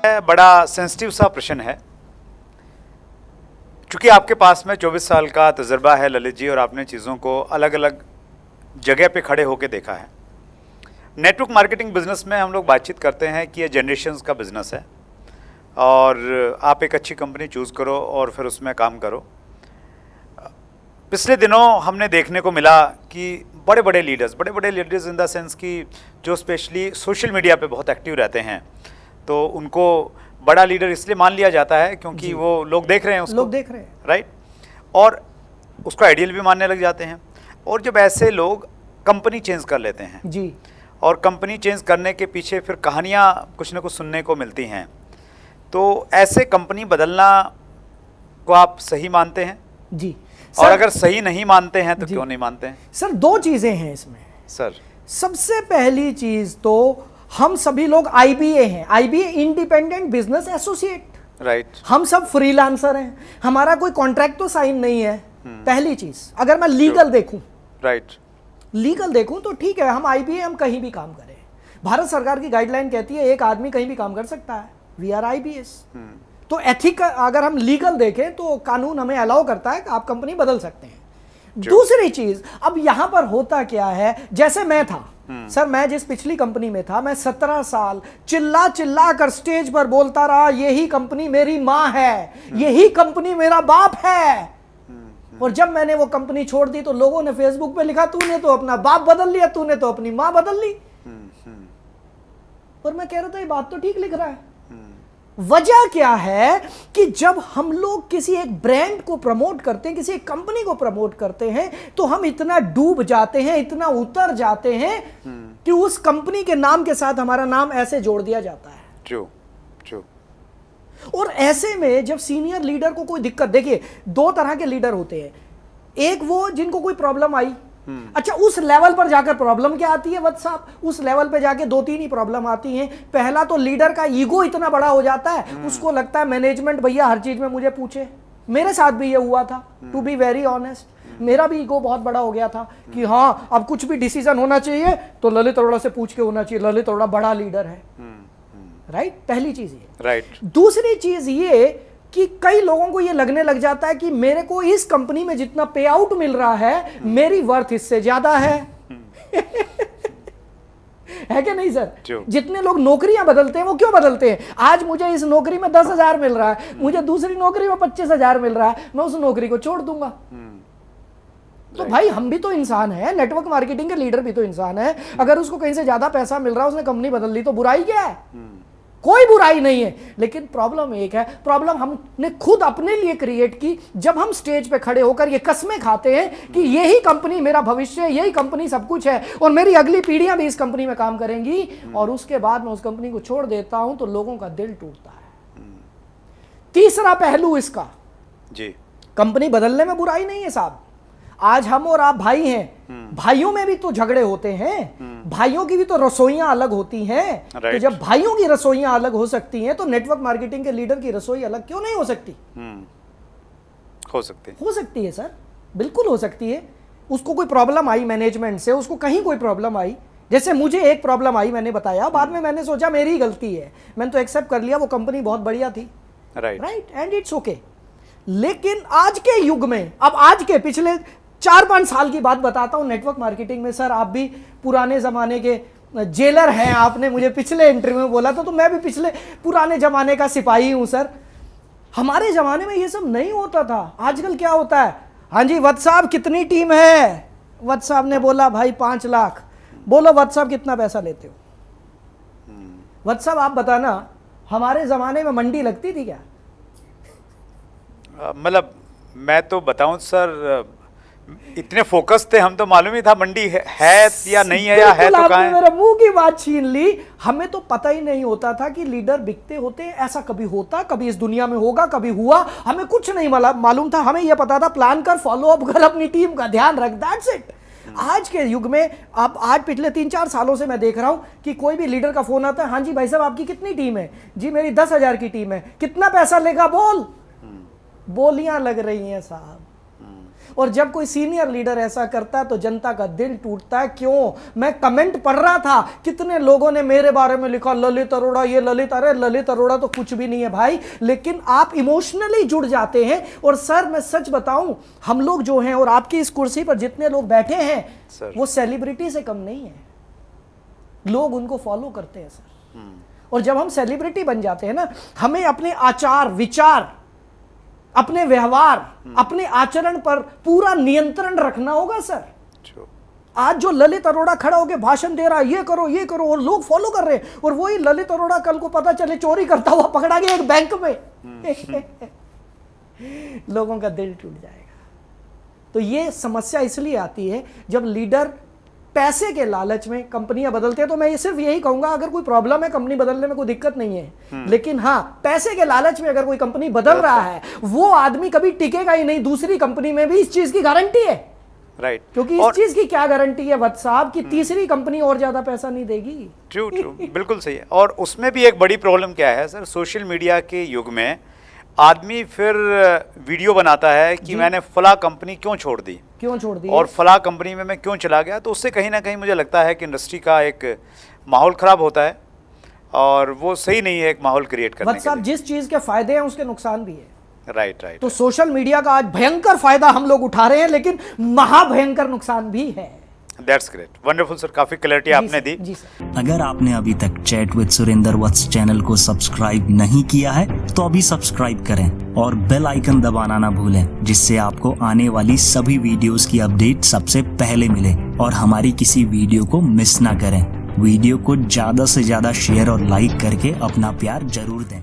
बड़ा सेंसिटिव सा प्रश्न है, क्योंकि आपके पास में 24 साल का तजुर्बा है ललित जी, और आपने चीज़ों को अलग अलग जगह पे खड़े होकर देखा है। नेटवर्क मार्केटिंग बिजनेस में हम लोग बातचीत करते हैं कि ये जनरेशन्स का बिजनेस है और आप एक अच्छी कंपनी चूज़ करो और फिर उसमें काम करो। पिछले दिनों हमने देखने को मिला कि बड़े बड़े लीडर्स इन द सेंस कि जो स्पेशली सोशल मीडिया पे बहुत एक्टिव रहते हैं, तो उनको बड़ा लीडर इसलिए मान लिया जाता है क्योंकि वो लोग देख रहे हैं उसको, लोग देख रहे हैं, राइट, और उसको आइडियल भी मानने लग जाते हैं। और जब ऐसे लोग कंपनी चेंज कर लेते हैं जी, और कंपनी चेंज करने के पीछे फिर कहानियाँ कुछ ना कुछ सुनने को मिलती हैं, तो ऐसे कंपनी बदलना को आप सही मानते हैं? जी और अगर सही नहीं मानते हैं तो क्यों नहीं मानते हैं? सर, दो चीजें हैं इसमें। सर, सबसे पहली चीज तो हम सभी लोग आईबीए हैं, IBA independent business associate, right. हम सब फ्रीलांसर हैं, हमारा कोई कॉन्ट्रैक्ट तो साइन नहीं है। पहली चीज, अगर मैं लीगल देखूं, राइट, लीगल देखूं तो ठीक है, हम आईबीए, हम कहीं भी काम करें। भारत सरकार की गाइडलाइन कहती है एक आदमी कहीं भी काम कर सकता है, वी आर आईबीएस। तो एथिक, अगर हम लीगल देखें तो कानून हमें अलाउ करता है कि आप कंपनी बदल सकते हैं। दूसरी चीज, अब यहां पर होता क्या है, जैसे मैं था सर, मैं जिस पिछली कंपनी में था, मैं 17 साल चिल्ला चिल्ला कर स्टेज पर बोलता रहा, यही कंपनी मेरी मां है, यही कंपनी मेरा बाप है। और जब मैंने वो कंपनी छोड़ दी तो लोगों ने फेसबुक पे लिखा, तूने तो अपना बाप बदल लिया, तूने तो अपनी मां बदल ली। और मैं कह रहा था ये बात तो ठीक लिख रहा है। वजह क्या है कि जब हम लोग किसी एक ब्रांड को प्रमोट करते हैं, किसी एक कंपनी को प्रमोट करते हैं, तो हम इतना डूब जाते हैं, इतना उतर जाते हैं कि उस कंपनी के नाम के साथ हमारा नाम ऐसे जोड़ दिया जाता है। True, true. और ऐसे में जब सीनियर लीडर को कोई दिक्कत, देखिए दो तरह के लीडर होते हैं, एक वो जिनको कोई प्रॉब्लम आई, अच्छा उस लेवल पर जाकर प्रॉब्लम क्या आती है वत्स साहब, उस लेवल पे जाके दो तीन ही प्रॉब्लम आती हैं। पहला तो लीडर का ईगो इतना बड़ा हो जाता है, उसको लगता है मैनेजमेंट भैया हर चीज में मुझे पूछे। मेरे साथ भी ये हुआ था, टू बी वेरी ऑनेस्ट, मेरा भी ईगो बहुत बड़ा हो गया था कि हाँ अब कुछ भी डिसीजन होना चाहिए तो ललित अरोड़ा से पूछ के होना चाहिए, ललित अरोड़ा बड़ा लीडर है, राइट। पहली चीज ये, राइट। दूसरी चीज ये कि कई लोगों को ये लगने लग जाता है कि मेरे को इस कंपनी में जितना पे आउट मिल रहा है मेरी वर्थ इससे ज्यादा है। है कि नहीं सर? जितने लोग नौकरियां बदलते हैं वो क्यों बदलते हैं? आज मुझे इस नौकरी में 10,000 मिल रहा है, मुझे दूसरी नौकरी में 25,000 मिल रहा है, मैं उस नौकरी को छोड़ दूंगा। तो भाई हम भी तो इंसान है, नेटवर्क मार्केटिंग के लीडर भी तो इंसान है। अगर उसको कहीं से ज्यादा पैसा मिल रहा है, उसने कंपनी बदल ली, तो बुराई क्या है? कोई बुराई नहीं है। लेकिन प्रॉब्लम एक है, प्रॉब्लम हमने खुद अपने लिए क्रिएट की, जब हम स्टेज पे खड़े होकर ये कस्में खाते हैं कि यही कंपनी मेरा भविष्य है, यही कंपनी सब कुछ है और मेरी अगली पीढ़ियां भी इस कंपनी में काम करेंगी, और उसके बाद मैं उस कंपनी को छोड़ देता हूं तो लोगों का दिल टूटता है। तीसरा पहलू इसका, जी, कंपनी बदलने में बुराई नहीं है साहब। आज हम और आप भाई हैं, भाइयों में भी तो झगड़े होते हैं, भाइयों की भी तो रसोइयां अलग होती हैं। तो जब भाइयों की रसोइयां अलग हो सकती हैं तो नेटवर्क मार्केटिंग के लीडर की रसोई अलग क्यों नहीं हो सकती? हो सकती है सर, बिल्कुल हो सकती है। उसको कोई प्रॉब्लम आई मैनेजमेंट से, उसको कहीं कोई प्रॉब्लम आई, जैसे मुझे एक प्रॉब्लम आई, मैंने बताया, बाद में मैंने सोचा मेरी गलती है, मैंने तो एक्सेप्ट कर लिया, वो कंपनी बहुत बढ़िया थी, राइट, एंड इट्स ओके। लेकिन आज के युग में, अब आज के पिछले 4-5 साल की बात बताता हूं नेटवर्क मार्केटिंग में। सर आप भी पुराने जमाने के जेलर हैं, आपने मुझे पिछले इंटरव्यू में बोला था, तो मैं भी पिछले पुराने जमाने का सिपाही हूं सर। हमारे जमाने में ये सब नहीं होता था। आजकल क्या होता है, हाँ जी वत्स साहब कितनी टीम है? वत्स साहब ने बोला भाई 5 लाख। बोलो वत्स साहब कितना पैसा लेते हो? वत्स साहब आप बताना, हमारे जमाने में मंडी लगती थी क्या? मतलब मैं तो बताऊं सर, इतने फोकस थे हम, तो मालूम ही था मंडी है या नहीं है, या है तो कहाँ है। मेरे मुंह की बात छीन ली। हमें तो पता ही नहीं होता था कि लीडर बिकते होते हैं। ऐसा कभी होता, कभी इस दुनिया में होगा, कभी हुआ, हमें कुछ नहीं मालूम था। हमें यह पता था प्लान कर, फॉलो अप कर, अपनी टीम का ध्यान रख, दैट्स इट। आज के युग में, अब आज पिछले 3-4 सालों से मैं देख रहा हूं कि कोई भी लीडर का फोन आता है, हाँ जी भाई साहब आपकी कितनी टीम है? जी मेरी 10,000 की टीम है। कितना पैसा लेगा बोल? बोलियां लग रही हैं साहब। और जब कोई सीनियर लीडर ऐसा करता है तो जनता का दिल टूटता है। क्यों? मैं कमेंट पढ़ रहा था, कितने लोगों ने मेरे बारे में लिखा, ललित अरोड़ा ये ललित, अरे ललित अरोड़ा तो कुछ भी नहीं है भाई, लेकिन आप इमोशनली जुड़ जाते हैं। और सर मैं सच बताऊं, हम लोग जो हैं और आपकी इस कुर्सी पर जितने लोग बैठे हैं वो सेलिब्रिटी से कम नहीं है, लोग उनको फॉलो करते हैं सर। और जब हम सेलिब्रिटी बन जाते हैं ना, हमें अपने आचार विचार, अपने व्यवहार, अपने आचरण पर पूरा नियंत्रण रखना होगा सर। आज जो ललित अरोड़ा खड़ा होकर भाषण दे रहा है, ये करो और लोग फॉलो कर रहे हैं, और वही ललित अरोड़ा कल को पता चले चोरी करता हुआ पकड़ा गया एक बैंक में लोगों का दिल टूट जाएगा। तो ये समस्या इसलिए आती है जब लीडर पैसे के लालच में कंपनियां बदलते हैं। तो मैं सिर्फ यही कहूंगा, अगर कोई प्रॉब्लम है कंपनी बदलने में कोई दिक्कत नहीं है, लेकिन हाँ पैसे के लालच में अगर कोई कंपनी बदल रहा है वो आदमी कभी टिकेगा ही नहीं। दूसरी कंपनी में भी इस चीज की गारंटी है, राइट। क्योंकि इस चीज की क्या गारंटी है वत्स साहब कि तीसरी कंपनी और ज्यादा पैसा नहीं देगी। ट्रू बिल्कुल सही है। और उसमें भी एक बड़ी प्रॉब्लम क्या है सर, सोशल मीडिया के युग में आदमी फिर वीडियो बनाता है कि मैंने फला कंपनी क्यों छोड़ दी और फला कंपनी में मैं क्यों चला गया। तो उससे कहीं ना कहीं मुझे लगता है कि इंडस्ट्री का एक माहौल खराब होता है और वो सही नहीं है एक माहौल क्रिएट करने के लिए। जिस चीज के फायदे हैं उसके नुकसान भी है। राइट। तो सोशल मीडिया का आज भयंकर फायदा हम लोग उठा रहे हैं, लेकिन महाभयंकर नुकसान भी है। That's great, wonderful सर, काफी क्लैरिटी आपने दी। जी सर। अगर आपने अभी तक chat with Surendra Vats channel को सब्सक्राइब नहीं किया है तो अभी सब्सक्राइब करें और बेल आइकन दबाना ना भूलें, जिससे आपको आने वाली सभी वीडियोस की अपडेट सबसे पहले मिले और हमारी किसी वीडियो को मिस ना करें। वीडियो को ज्यादा से ज्यादा शेयर और लाइक करके अपना प्यार जरूर दें।